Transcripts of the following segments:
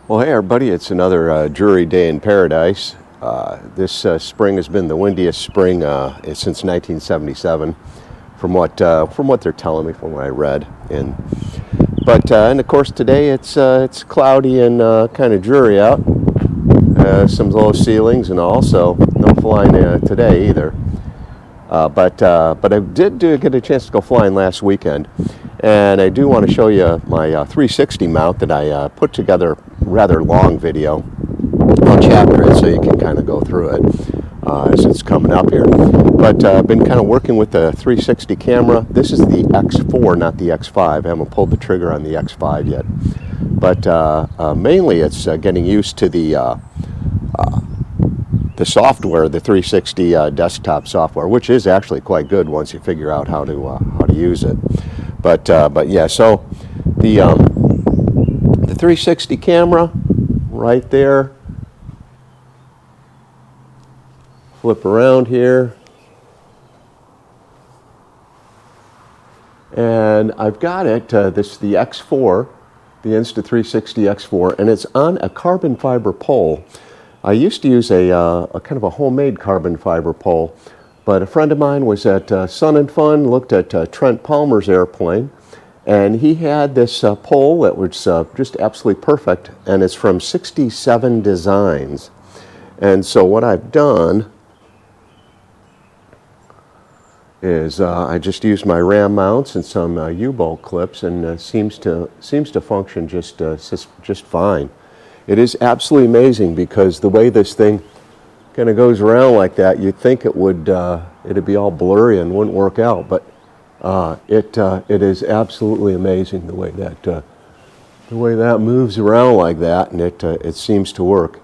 Well, hey everybody, it's another Jury Day in Paradise. This spring has been the windiest spring since 1977, from what they're telling me, from what I read. And of course today it's cloudy and kind of dreary out. Some low ceilings and also no flying today either. But I did get a chance to go flying last weekend, and I do want to show you my 360 mount that I put together. Rather long video. I'll chapter it so you can kind of go through it as it's coming up here. But I've been kind of working with the 360 camera. This is the X4, not the X5. I haven't pulled the trigger on the X5 yet. But mainly it's getting used to the software, the 360 desktop software, which is actually quite good once you figure out how to use it. But yeah, so the 360 camera right there. Flip around here. And I've got it, this is the X4, the Insta360 X4, and it's on a carbon fiber pole. I used to use a kind of a homemade carbon fiber pole, but a friend of mine was at Sun and Fun, looked at Trent Palmer's airplane, and he had this pole that was just absolutely perfect, and it's from 67 Designs. And so what I've done is I just used my RAM mounts and some U-bolt clips, and seems to function just fine. It is absolutely amazing because the way this thing kind of goes around like that, you'd think it'd be all blurry and wouldn't work out, but it is absolutely amazing the way that moves around like that, and it seems to work.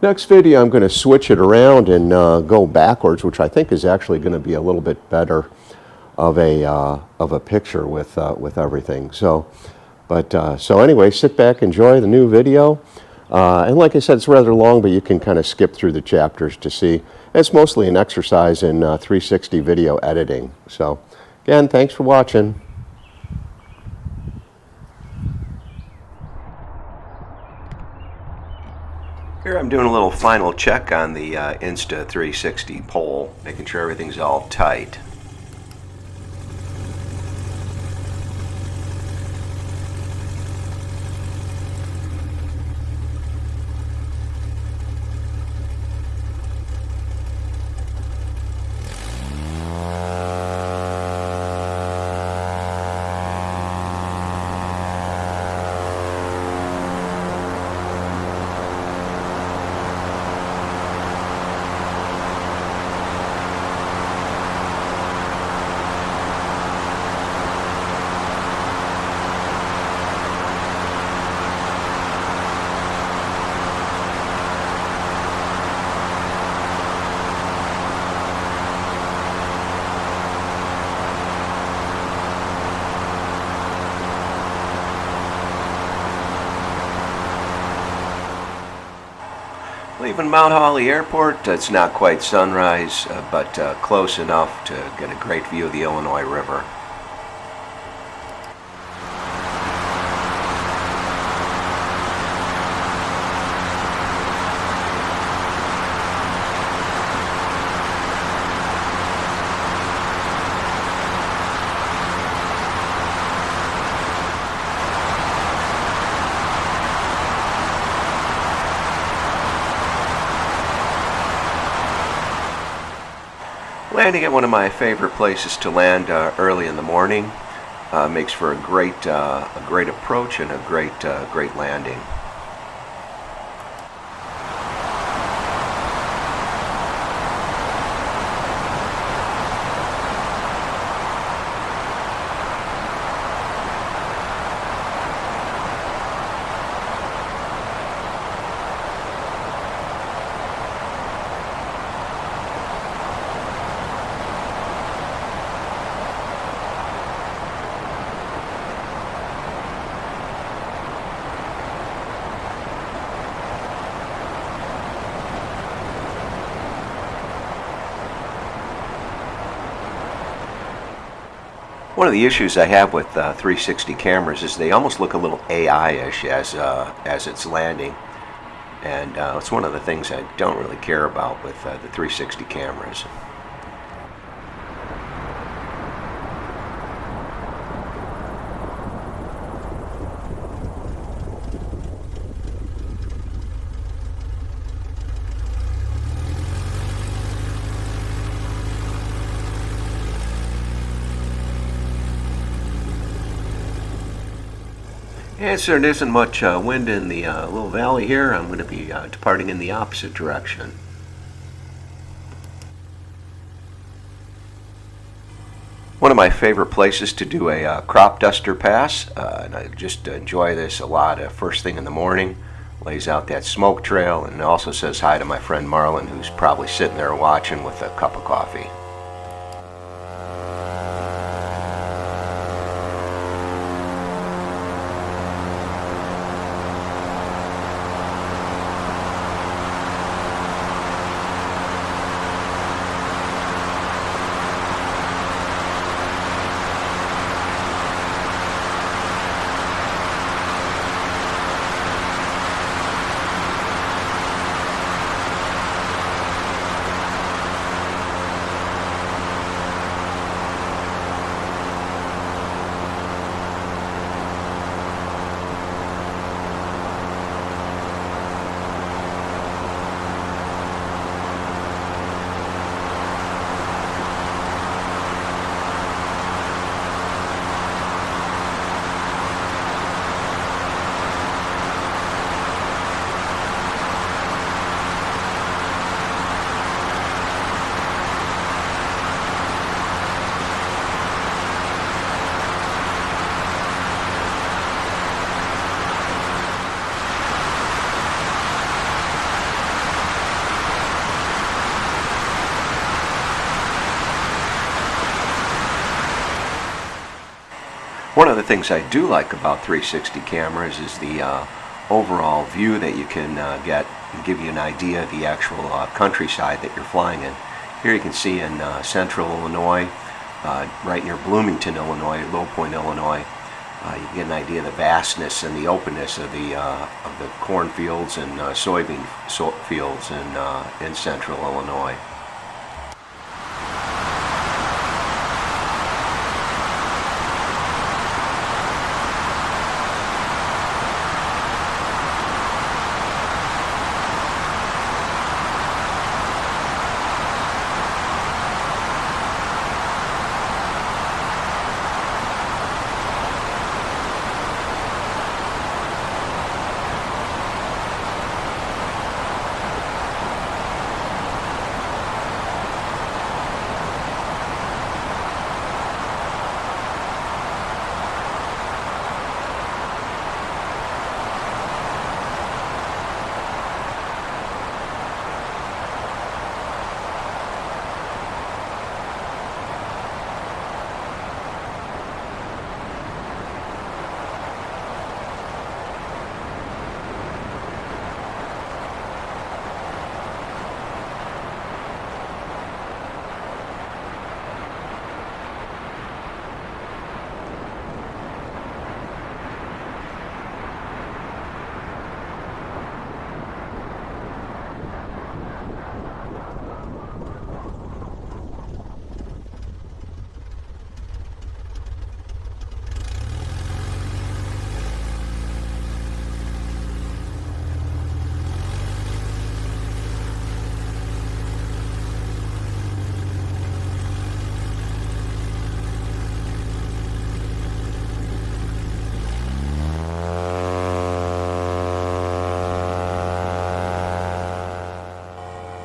Next video, I'm going to switch it around and go backwards, which I think is actually going to be a little bit better of a picture with everything. So anyway, sit back, enjoy the new video, and like I said, it's rather long, but you can kind of skip through the chapters to see. It's mostly an exercise in 360 video editing. So. Again, thanks for watching. Here I'm doing a little final check on the Insta360 pole, making sure everything's all tight. Leaving Mount Hawley Airport, it's not quite sunrise, but close enough to get a great view of the Illinois River. Landing at one of my favorite places to land early in the morning makes for a great approach and a great landing. One of the issues I have with 360 cameras is they almost look a little AI-ish as it's landing, and it's one of the things I don't really care about with the 360 cameras. As there isn't much wind in the little valley here, I'm going to be departing in the opposite direction. One of my favorite places to do a CropDuster pass, and I just enjoy this a lot. First thing in the morning, lays out that smoke trail, and also says hi to my friend Marlon, who's probably sitting there watching with a cup of coffee. One of the things I do like about 360 cameras is the overall view that you can get and give you an idea of the actual countryside that you're flying in. Here you can see in central Illinois, right near Bloomington, Illinois, Lowpoint, Illinois, you can get an idea of the vastness and the openness of the cornfields and soybean fields in central Illinois.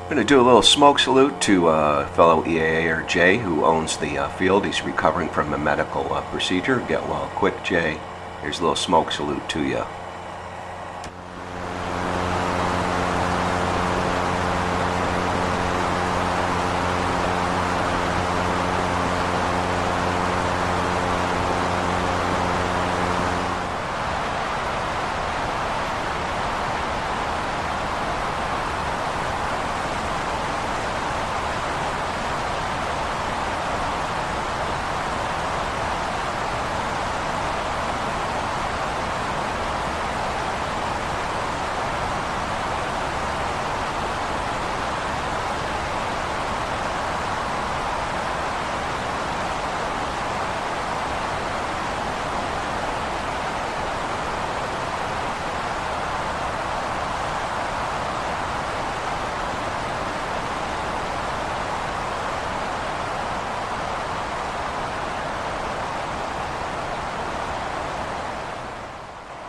I'm going to do a little smoke salute to fellow EAA Jay, who owns the field. He's recovering from a medical procedure. Get well quick, Jay. Here's a little smoke salute to you.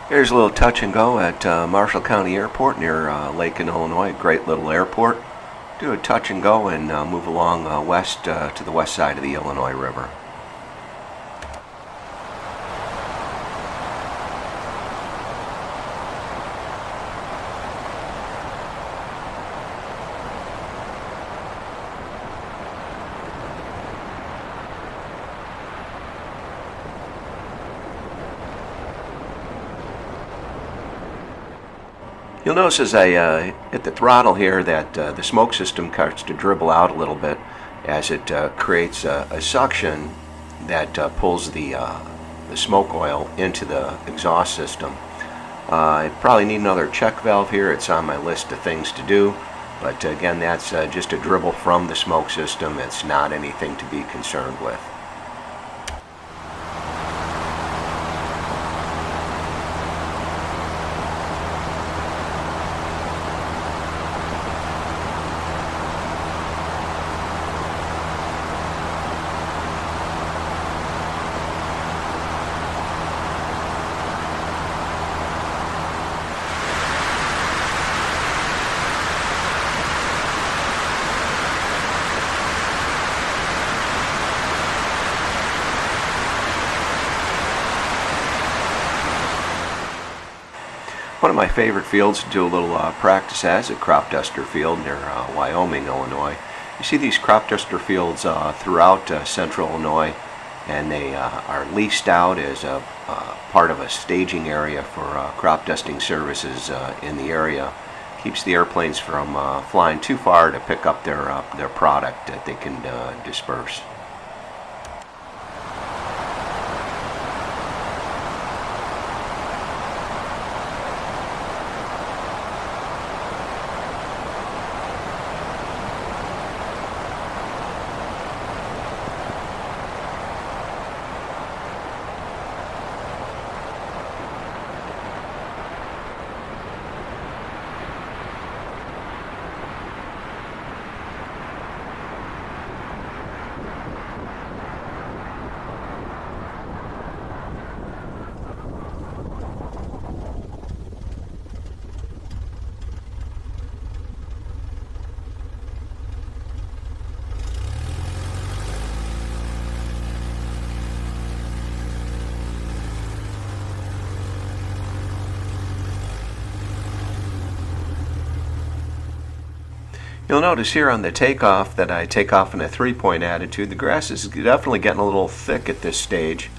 Here's a little touch and go at Marshall County Airport near Lacon, Illinois. Great little airport. Do a touch and go and move along west to the west side of the Illinois River. You'll notice as I hit the throttle here that the smoke system starts to dribble out a little bit as it creates a suction that pulls the smoke oil into the exhaust system. I probably need another check valve here. It's on my list of things to do, but again, that's just a dribble from the smoke system. It's not anything to be concerned with. One of my favorite fields to do a little practice at is a CropDuster field near Wyoming, Illinois. You see these CropDuster fields throughout central Illinois, and they are leased out as a part of a staging area for crop dusting services in the area. Keeps the airplanes from flying too far to pick up their product that they can disperse. You'll notice here on the takeoff that I take off in a 3-point attitude. The grass is definitely getting a little thick at this stage.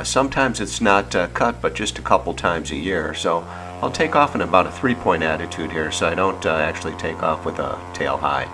Sometimes it's not cut, but just a couple times a year. So I'll take off in about a 3-point attitude here so I don't actually take off with a tail high.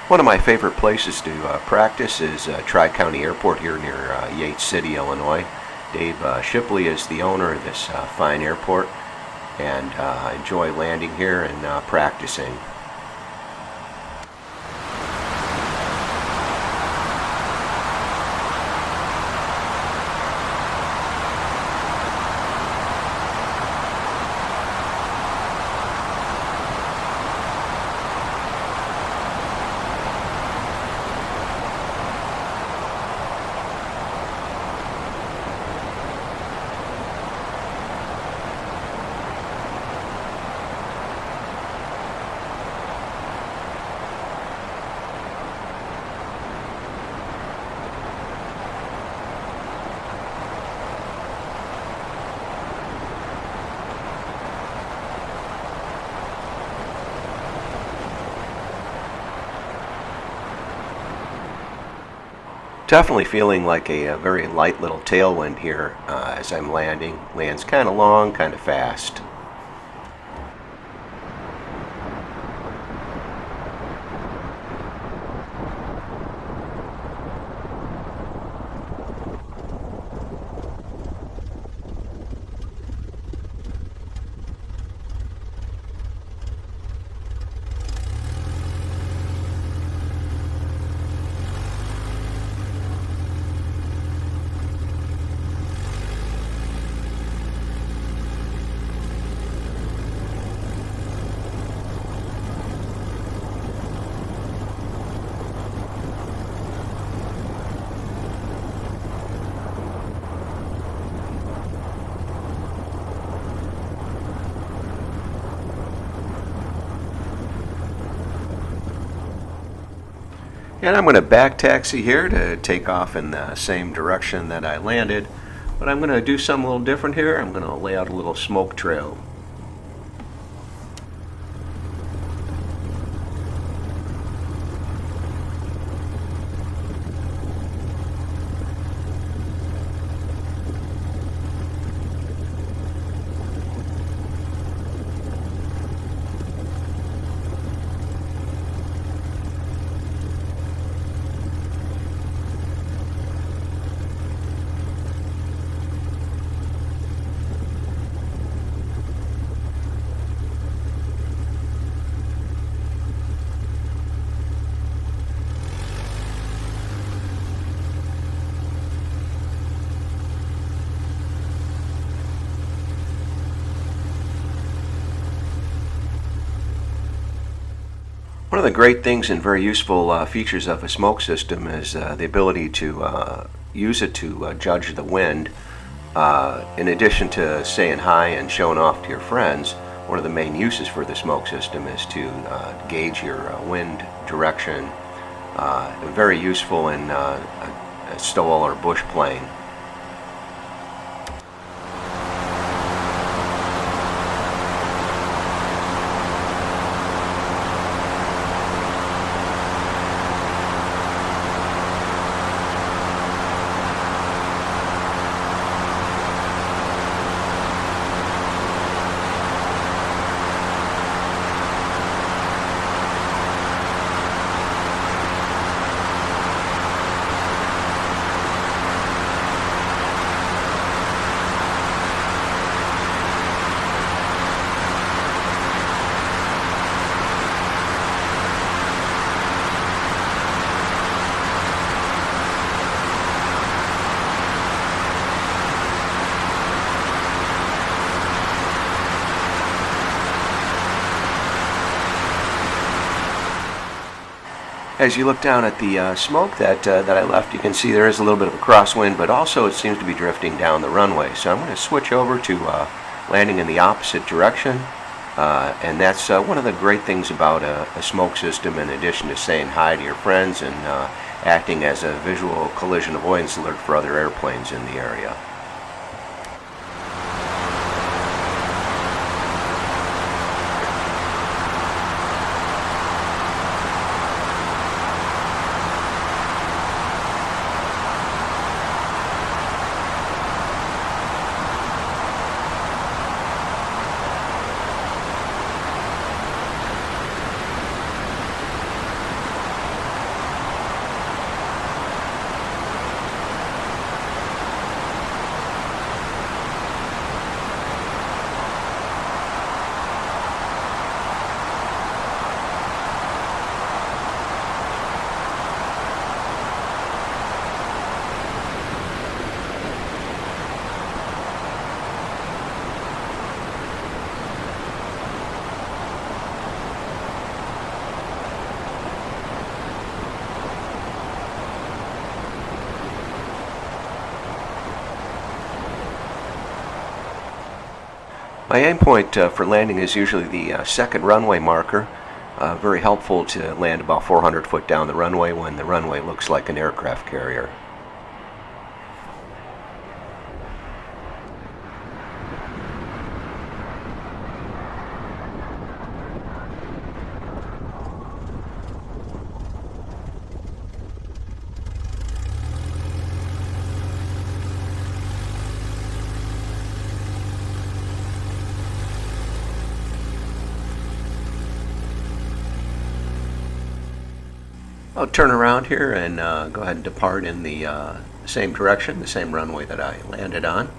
One of my favorite places to practice is TriCounty Airport here near Yates City, Illinois. Dave Shipley is the owner of this fine airport, and I enjoy landing here and practicing. Definitely feeling like a very light little tailwind here as I'm landing. Lands kind of long, kind of fast. And I'm going to back taxi here to take off in the same direction that I landed. But I'm going to do something a little different here. I'm going to lay out a little smoke trail. One of the great things and very useful features of a smoke system is the ability to use it to judge the wind. In addition to saying hi and showing off to your friends, one of the main uses for the smoke system is to gauge your wind direction. Very useful in a stowell or bush plane. As you look down at the smoke that I left, you can see there is a little bit of a crosswind, but also it seems to be drifting down the runway. So I'm going to switch over to landing in the opposite direction, and that's one of the great things about a smoke system, in addition to saying hi to your friends and acting as a visual collision avoidance alert for other airplanes in the area. My aim point for landing is usually the second runway marker. Very helpful to land about 400 foot down the runway when the runway looks like an aircraft carrier. I'll turn around here and go ahead and depart in the same direction, the same runway that I landed on.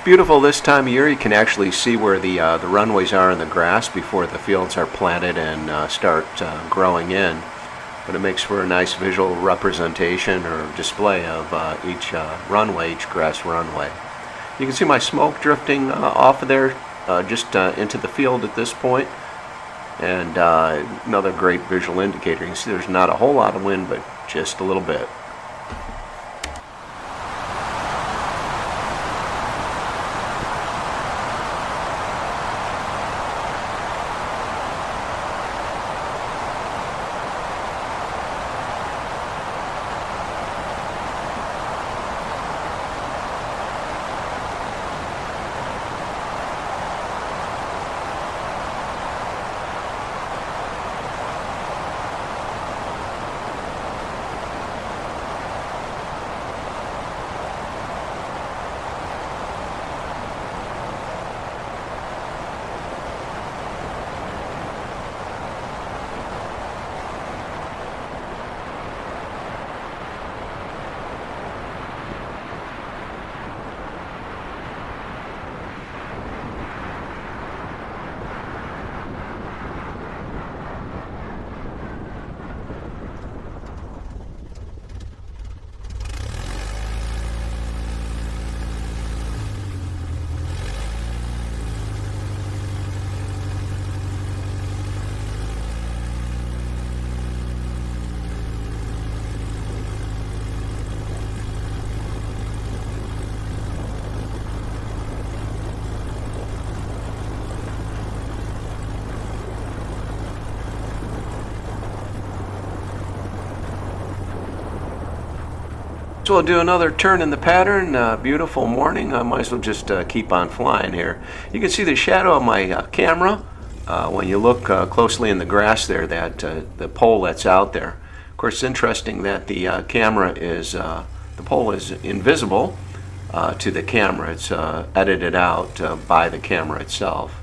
Beautiful this time of year. You can actually see where the runways are in the grass before the fields are planted and start growing in. But it makes for a nice visual representation or display of each runway, each grass runway. You can see my smoke drifting off of there just into the field at this point. And another great visual indicator. You can see there's not a whole lot of wind, but just a little bit. So I'll do another turn in the pattern. Beautiful morning. I might as well just keep on flying here. You can see the shadow of my camera when you look closely in the grass there, that the pole that's out there. Of course, it's interesting that the camera is, the pole is invisible to the camera. It's edited out by the camera itself.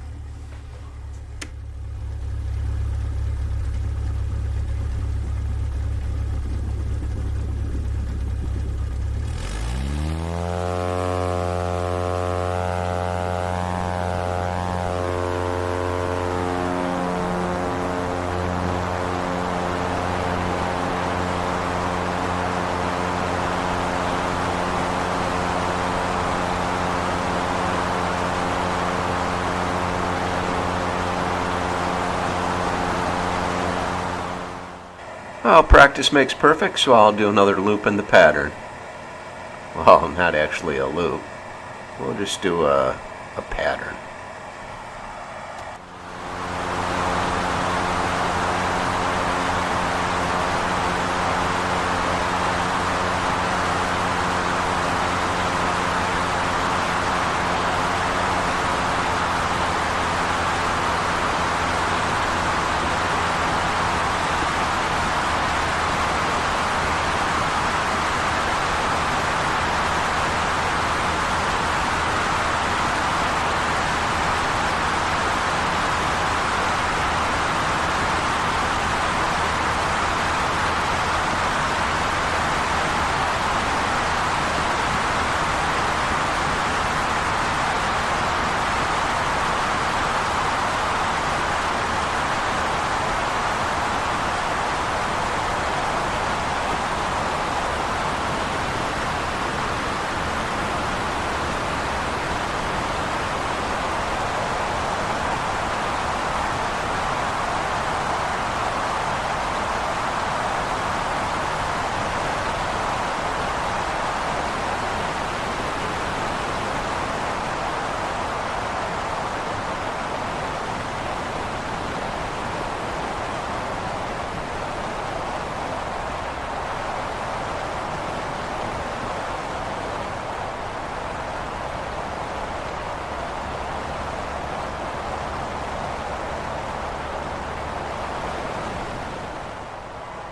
Well, practice makes perfect, so I'll do another loop in the pattern. Well, not actually a loop. We'll just do a pattern.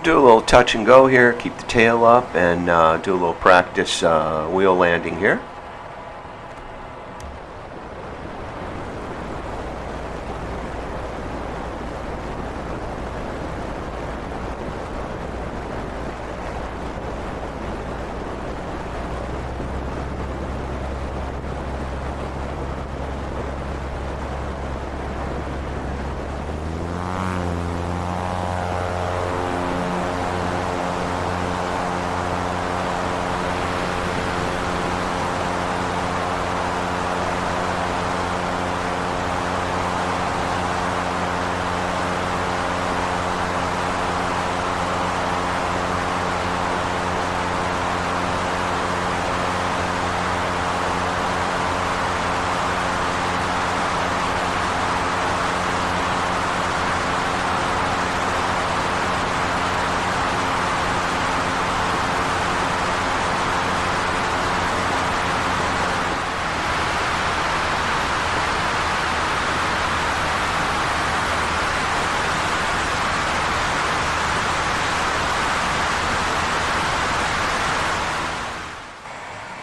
Do a little touch and go here, keep the tail up, and do a little practice wheel landing here.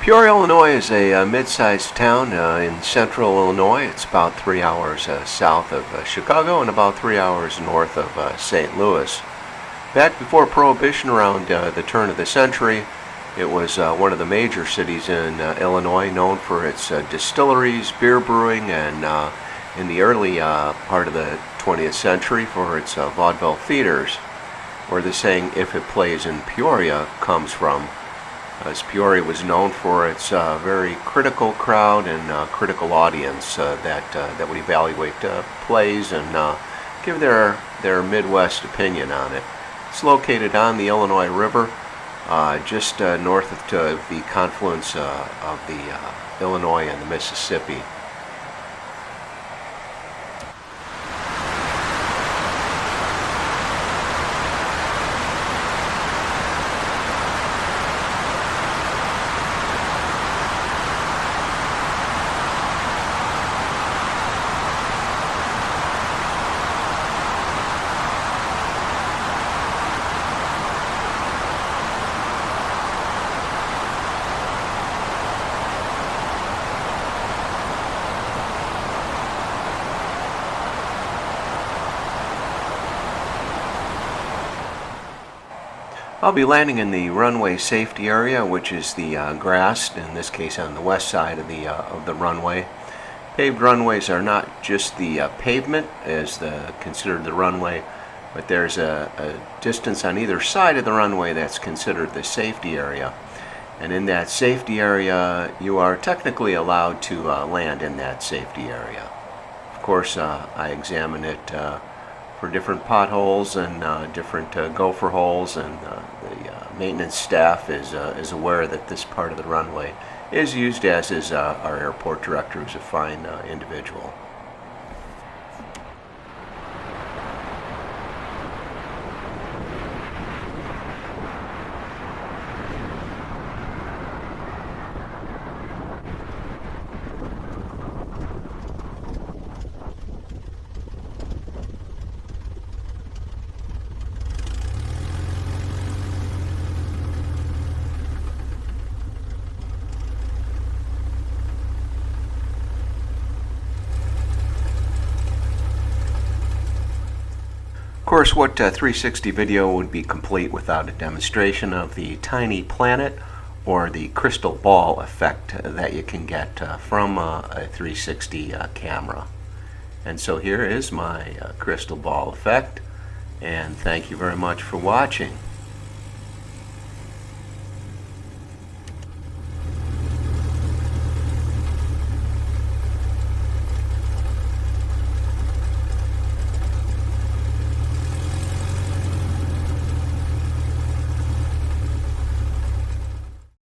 Peoria, Illinois is a mid-sized town in central Illinois. It's about 3 hours south of Chicago and about 3 hours north of St. Louis. Back before Prohibition, around the turn of the century, it was one of the major cities in Illinois, known for its distilleries, beer brewing, and in the early part of the 20th century for its vaudeville theaters, where the saying, "if it plays in Peoria," comes from, as Peoria was known for its very critical crowd and critical audience that would evaluate plays and give their Midwest opinion on it. It's located on the Illinois River, just north of the confluence of the Illinois and the Mississippi. I'll be landing in the runway safety area, which is the grass, in this case on the west side of the runway. Paved runways are not just the pavement as considered the runway, but there's a distance on either side of the runway that's considered the safety area. And in that safety area, you are technically allowed to land in that safety area. Of course, I examine it for different potholes and different gopher holes, and the maintenance staff is aware that this part of the runway is used, as is our airport director, who's a fine individual. Of course, what 360 video would be complete without a demonstration of the tiny planet or the crystal ball effect that you can get from a 360 camera. And so here is my crystal ball effect, and thank you very much for watching.